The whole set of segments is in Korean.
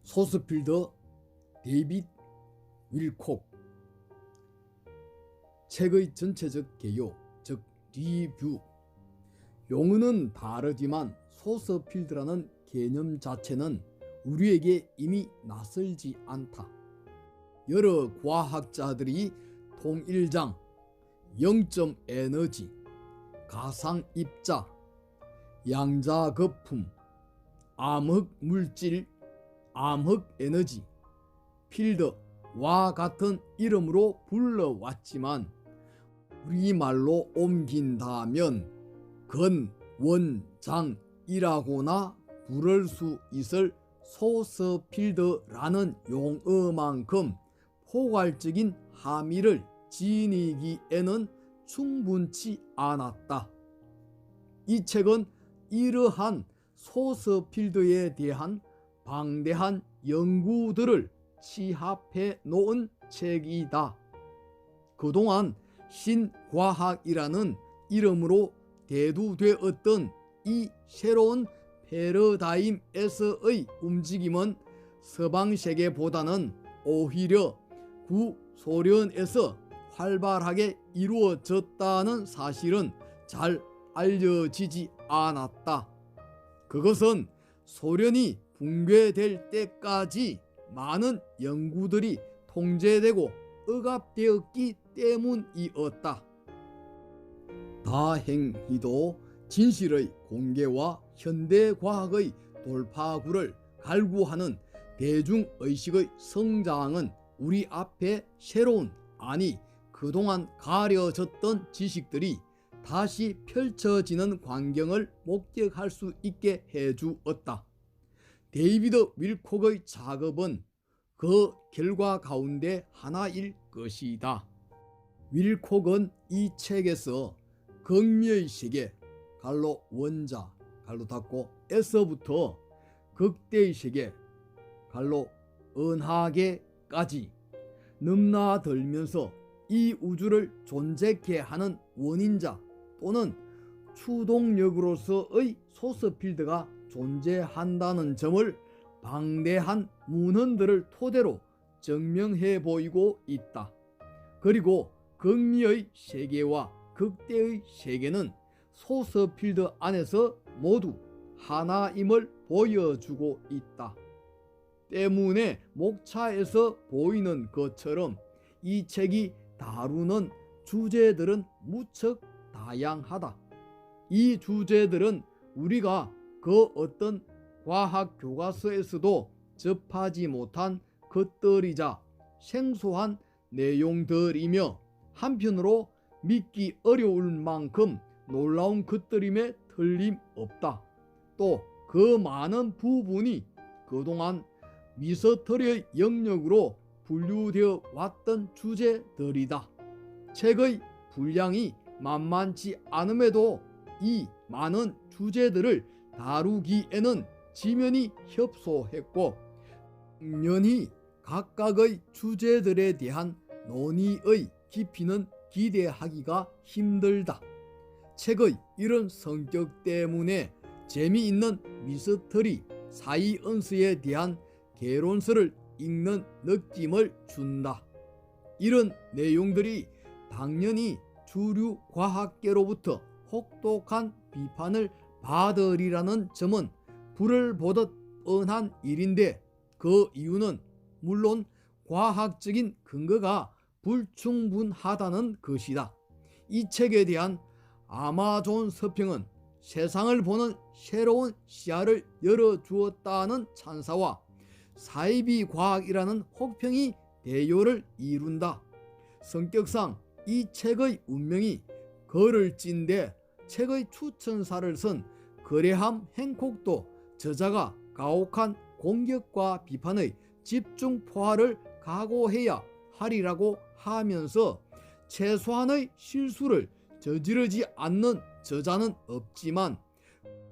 소스필더 데이빗 윌콕. 책의 전체적 개요, 즉 리뷰. 용어는 다르지만 소스필드라는 개념 자체는 우리에게 이미 낯설지 않다. 여러 과학자들이 통일장, 영점 에너지, 가상 입자, 양자 거품, 암흑 물질, 암흑 에너지, 필드와 같은 이름으로 불러왔지만 우리말로 옮긴다면 근원장이라고나 부를 수 있을 소스필드라는 용어만큼 포괄적인 함의를 지니기에는 충분치 않았다. 이 책은 이러한 소스필드에 대한 방대한 연구들을 취합해 놓은 책이다. 그동안 신과학이라는 이름으로 대두되었던 이 새로운 패러다임에서의 움직임은 서방세계보다는 오히려 구소련에서 활발하게 이루어졌다는 사실은 잘 알려지지 않았다. 그것은 소련이 붕괴될 때까지 많은 연구들이 통제되고 억압되었기 때문이었다. 다행히도 진실의 공개와 현대과학의 돌파구를 갈구하는 대중의식의 성장은 우리 앞에 새로운, 아니 그동안 가려졌던 지식들이 다시 펼쳐지는 광경을 목격할 수 있게 해주었다. 데이비드 윌콕의 작업은 그 결과 가운데 하나일 것이다. 윌콕은 이 책에서 극미의 세계, 갈로 원자, 갈로 닫고 에서부터 극대의 세계, 갈로 은하계까지 넘나들면서 이 우주를 존재케 하는 원인자 또는 추동력으로서의 소스필드가 존재한다는 점을 방대한 문헌들을 토대로 증명해 보이고 있다. 그리고 극미의 세계와 극대의 세계는 소스필드 안에서 모두 하나임을 보여주고 있다. 때문에 목차에서 보이는 것처럼 이 책이 다루는 주제들은 무척 다양하다. 이 주제들은 우리가 그 어떤 과학 교과서에서도 접하지 못한 것들이자 생소한 내용들이며 한편으로 믿기 어려울 만큼 놀라운 것들임에 틀림없다. 또 그 많은 부분이 그동안 미스터리의 영역으로 분류되어 왔던 주제들이다. 책의 분량이 만만치 않음에도 이 많은 주제들을 다루기에는 지면이 협소했고 당연히 각각의 주제들에 대한 논의의 깊이는 기대하기가 힘들다. 책의 이런 성격 때문에 재미있는 미스터리, 사이언스에 대한 개론서를 읽는 느낌을 준다. 이런 내용들이 당연히 주류 과학계로부터 혹독한 비판을 받으리라는 점은 불을 보듯 뻔한 일인데 그 이유는 물론 과학적인 근거가 불충분하다는 것이다. 이 책에 대한 아마존 서평은 세상을 보는 새로운 시야를 열어주었다는 찬사와 사이비 과학이라는 혹평이 대요를 이룬다. 성격상 이 책의 운명이 거를진데 책의 추천사를 쓴 그레함 행콕도 저자가 가혹한 공격과 비판의 집중 포화를 각오해야 하리라고 하면서 최소한의 실수를 저지르지 않는 저자는 없지만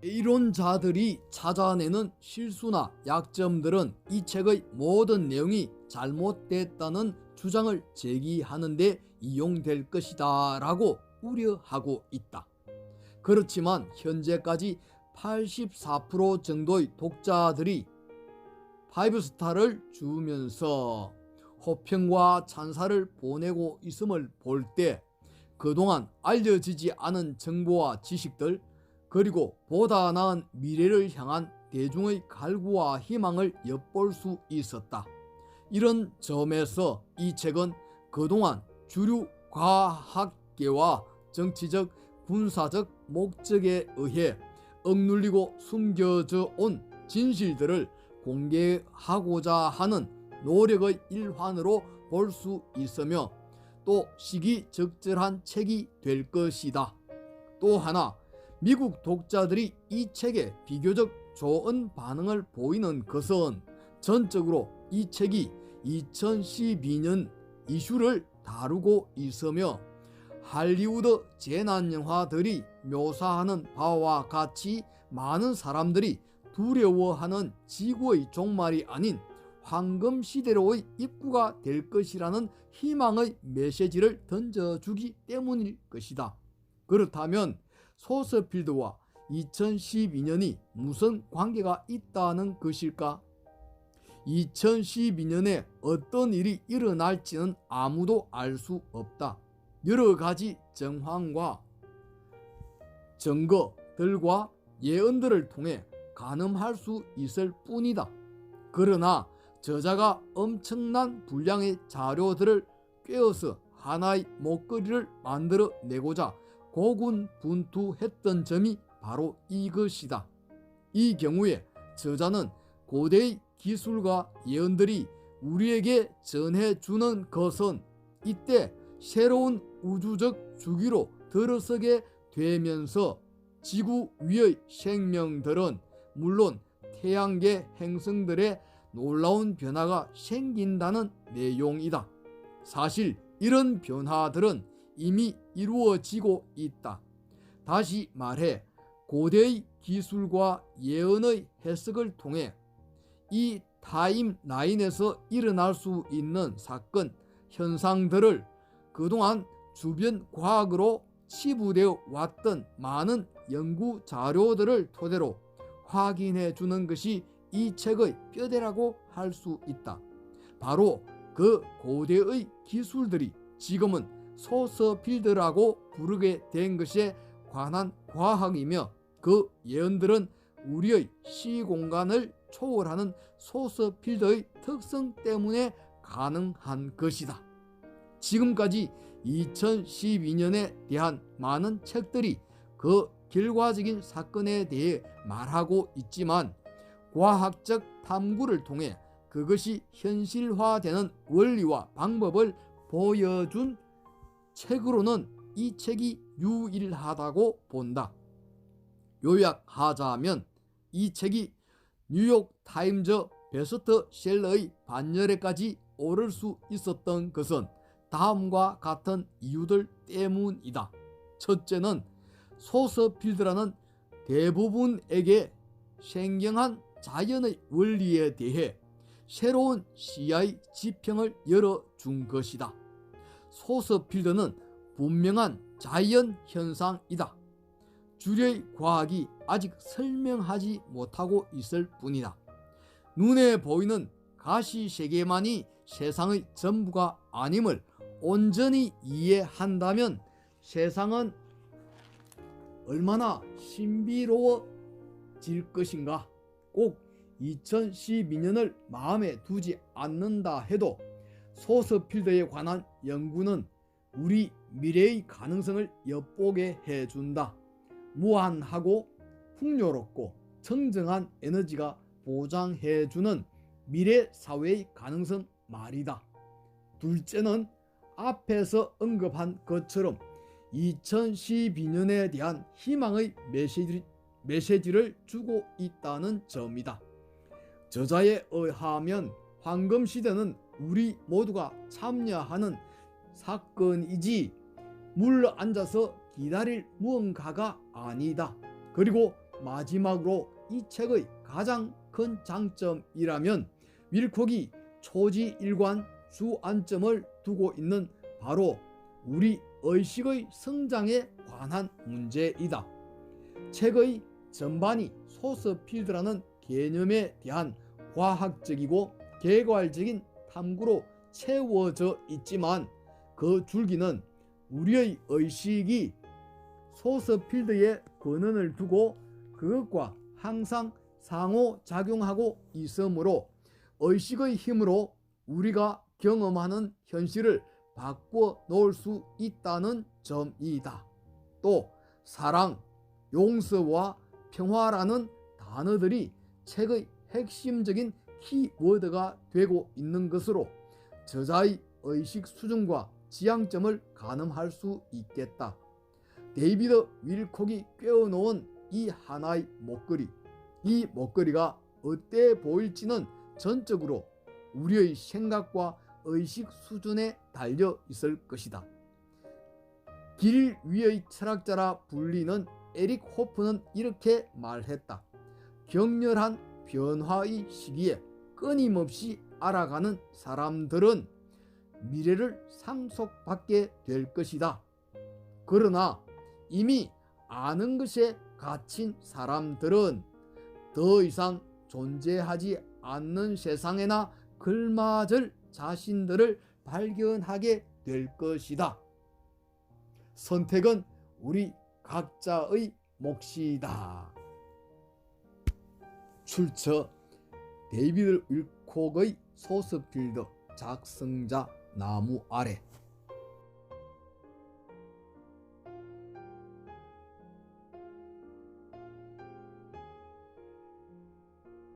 이론자들이 찾아내는 실수나 약점들은 이 책의 모든 내용이 잘못됐다는 주장을 제기하는 데 이용될 것이다 라고 우려하고 있다. 그렇지만 현재까지 84% 정도의 독자들이 5스타를 주면서 호평과 찬사를 보내고 있음을 볼 때 그동안 알려지지 않은 정보와 지식들, 그리고 보다 나은 미래를 향한 대중의 갈구와 희망을 엿볼 수 있었다. 이런 점에서 이 책은 그동안 주류 과학계와 정치적, 군사적 목적에 의해 억눌리고 숨겨져 온 진실들을 공개하고자 하는 노력의 일환으로 볼 수 있으며 또 시기적절한 책이 될 것이다. 또 하나, 미국 독자들이 이 책에 비교적 좋은 반응을 보이는 것은 전적으로 이 책이 2012년 이슈를 다루고 있으며 할리우드 재난영화들이 묘사하는 바와 같이 많은 사람들이 두려워하는 지구의 종말이 아닌 황금시대로의 입구가 될 것이라는 희망의 메시지를 던져주기 때문일 것이다. 그렇다면 소서필드와 2012년이 무슨 관계가 있다는 것일까? 2012년에 어떤 일이 일어날지는 아무도 알 수 없다. 여러 가지 정황과 증거들과 예언들을 통해 가늠할 수 있을 뿐이다. 그러나 저자가 엄청난 분량의 자료들을 꿰어서 하나의 목걸이를 만들어 내고자 고군분투했던 점이 바로 이것이다. 이 경우에 저자는 고대의 기술과 예언들이 우리에게 전해주는 것은 이때 새로운 우주적 주기로 들어서게 되면서 지구 위의 생명들은 물론 태양계 행성들의 놀라운 변화가 생긴다는 내용이다. 사실 이런 변화들은 이미 이루어지고 있다. 다시 말해 고대의 기술과 예언의 해석을 통해 이 타임라인에서 일어날 수 있는 사건, 현상들을 그동안 주변 과학으로 치부되어 왔던 많은 연구 자료들을 토대로 확인해 주는 것이 이 책의 뼈대라고 할 수 있다. 바로 그 고대의 기술들이 지금은 소서필드라고 부르게 된 것에 관한 과학이며 그 예언들은 우리의 시공간을 초월하는 소서필드의 특성 때문에 가능한 것이다. 지금까지 2012년에 대한 많은 책들이 그 결과적인 사건에 대해 말하고 있지만 과학적 탐구를 통해 그것이 현실화되는 원리와 방법을 보여준 책으로는 이 책이 유일하다고 본다. 요약하자면 이 책이 뉴욕 타임즈 베스트셀러의 반열에까지 오를 수 있었던 것은 다음과 같은 이유들 때문이다. 첫째는 소서필드라는 대부분에게 생경한 자연의 원리에 대해 새로운 시야의 지평을 열어준 것이다. 소서필드는 분명한 자연 현상이다. 주류의 과학이 아직 설명하지 못하고 있을 뿐이다. 눈에 보이는 가시세계만이 세상의 전부가 아님을 온전히 이해한다면 세상은 얼마나 신비로워질 것인가. 꼭 2012년을 마음에 두지 않는다 해도 소서필드에 관한 연구는 우리 미래의 가능성을 엿보게 해준다. 무한하고 풍요롭고 청정한 에너지가 보장해주는 미래 사회의 가능성 말이다. 둘째는 앞에서 언급한 것처럼 2012년에 대한 희망의 메시지를 주고 있다는 점이다. 저자에 의하면 황금시대는 우리 모두가 참여하는 사건이지 물러앉아서 기다릴 무언가가 아니다. 그리고 마지막으로 이 책의 가장 큰 장점이라면 윌콕이 초지일관 주안점을 두고 있는 바로 우리 의식의 성장에 관한 문제이다. 책의 전반이 소서필드라는 개념에 대한 과학적이고 개괄적인 탐구로 채워져 있지만 그 줄기는 우리의 의식이 소스필드에 근원을 두고 그것과 항상 상호작용하고 있으므로 의식의 힘으로 우리가 경험하는 현실을 바꿔 놓을 수 있다는 점이다. 또 사랑, 용서와 평화라는 단어들이 책의 핵심적인 키워드가 되고 있는 것으로 저자의 의식 수준과 지향점을 가늠할 수 있겠다. 데이비드 윌콕이 꿰어놓은 이 하나의 목걸이, 이 목걸이가 어때 보일지는 전적으로 우리의 생각과 의식 수준에 달려 있을 것이다. 길 위의 철학자라 불리는 에릭 호프는 이렇게 말했다. 격렬한 변화의 시기에 끊임없이 알아가는 사람들은 미래를 상속받게 될 것이다. 그러나 이미 아는 것에 갇힌 사람들은 더 이상 존재하지 않는 세상에나 걸맞을 자신들을 발견하게 될 것이다. 선택은 우리 각자의 몫이다. 출처 데이비드 윌콕의 소스필드 작성자 나무 아래.